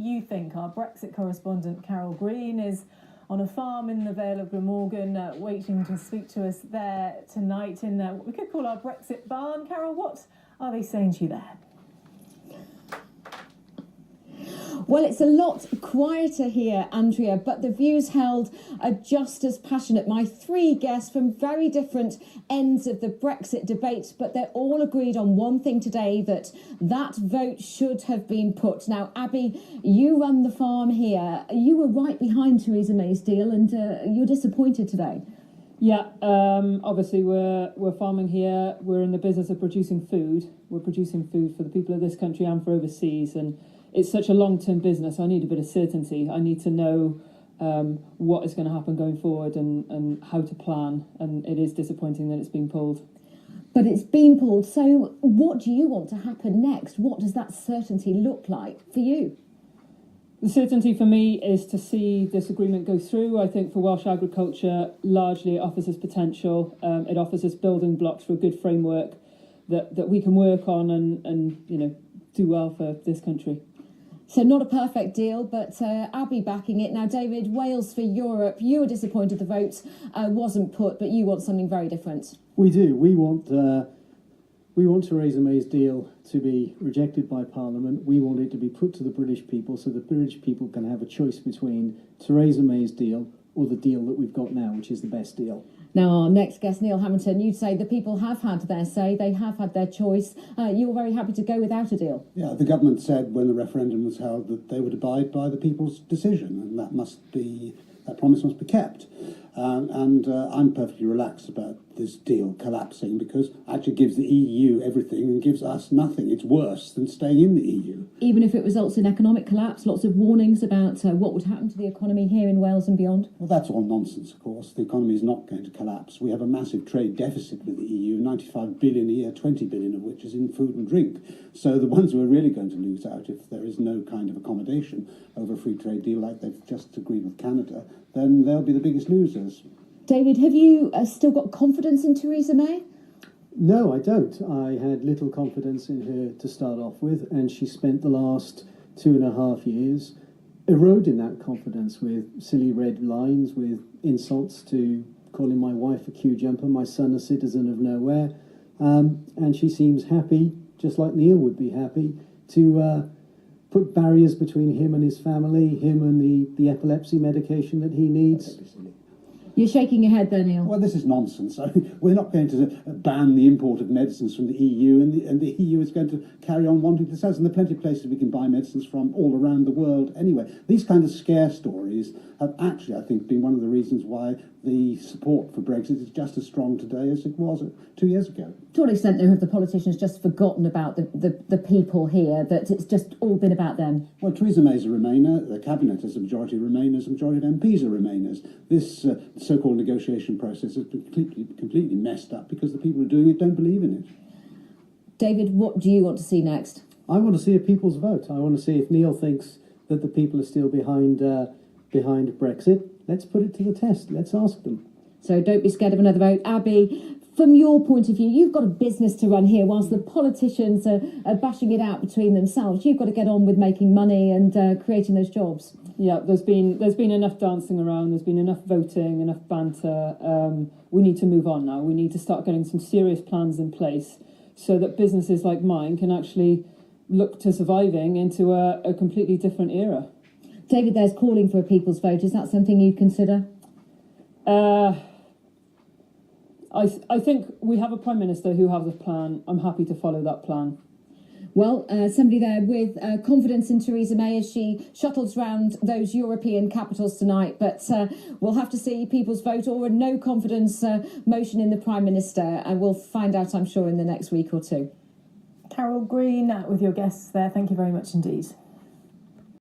you think. Our Brexit correspondent Carol Green is on a farm in the Vale of Glamorgan, waiting to speak to us there tonight in what we could call our Brexit barn. Carol, what are they saying to you there? Well, it's a lot quieter here, Andrea, but the views held are just as passionate. My three guests from very different ends of the Brexit debate, but they're all agreed on one thing today, that vote should have been put. Now, Abby, you run the farm here. You were right behind Theresa May's deal, and you're disappointed today. Yeah, obviously we're farming here. We're in the business of producing food. We're producing food for the people of this country and for overseas, and it's such a long-term business. I need a bit of certainty. I need to know what is going to happen going forward and how to plan. And it is disappointing that it's been pulled. But it's been pulled. So what do you want to happen next? What does that certainty look like for you? The certainty for me is to see this agreement go through. I think for Welsh agriculture, largely it offers us potential. It offers us building blocks for a good framework that we can work on and do well for this country. So not a perfect deal, but Abby backing it. Now, David, Wales for Europe. You were disappointed the vote wasn't put, but you want something very different. We do. We want Theresa May's deal to be rejected by Parliament. We want it to be put to the British people so the British people can have a choice between Theresa May's deal or the deal that we've got now, which is the best deal. Now, our next guest, Neil Hamilton, you'd say the people have had their say, they have had their choice. You're very happy to go without a deal. Yeah, the government said when the referendum was held that they would abide by the people's decision, and that promise must be kept. I'm perfectly relaxed about this deal collapsing because it actually gives the EU everything and gives us nothing. It's worse than staying in the EU. Even if it results in economic collapse, lots of warnings about what would happen to the economy here in Wales and beyond. Well, that's all nonsense, of course. The economy is not going to collapse. We have a massive trade deficit with the EU, 95 billion a year, 20 billion of which is in food and drink. So the ones who are really going to lose out if there is no kind of accommodation over a free trade deal like they've just agreed with Canada, then they'll be the biggest losers. David, have you still got confidence in Theresa May? No, I don't. I had little confidence in her to start off with, and she spent the last 2.5 years eroding that confidence with silly red lines, with insults to calling my wife a queue jumper, my son a citizen of nowhere. And she seems happy, just like Neil would be happy, to put barriers between him and his family, him and the epilepsy medication that he needs. You're shaking your head there, Neil. Well, this is nonsense. I mean, we're not going to ban the import of medicines from the EU, and the EU is going to carry on wanting to sell us. And there are plenty of places we can buy medicines from all around the world anyway. These kind of scare stories have actually, I think, been one of the reasons why the support for Brexit is just as strong today as it was 2 years ago. To what extent, though, have the politicians just forgotten about the people here, that it's just all been about them? Well, Theresa May's a Remainer, the Cabinet is a majority of Remainers, a majority of MPs are Remainers. This so-called negotiation process has been completely messed up because the people who are doing it don't believe in it. David, what do you want to see next? I want to see a people's vote. I want to see if Neil thinks that the people are still behind Brexit. Let's put it to the test. Let's ask them. So don't be scared of another vote. Abby, from your point of view, you've got a business to run here whilst the politicians are bashing it out between themselves. You've got to get on with making money and creating those jobs. Yeah, there's been enough dancing around. There's been enough voting, enough banter. We need to move on now. We need to start getting some serious plans in place so that businesses like mine can actually look to surviving into a completely different era. David, there's calling for a people's vote. Is that something you'd consider? I think we have a Prime Minister who has a plan. I'm happy to follow that plan. Well, somebody there with confidence in Theresa May as she shuttles round those European capitals tonight. But we'll have to see people's vote or a no confidence motion in the Prime Minister. And we'll find out, I'm sure, in the next week or two. Carol Green with your guests there. Thank you very much indeed.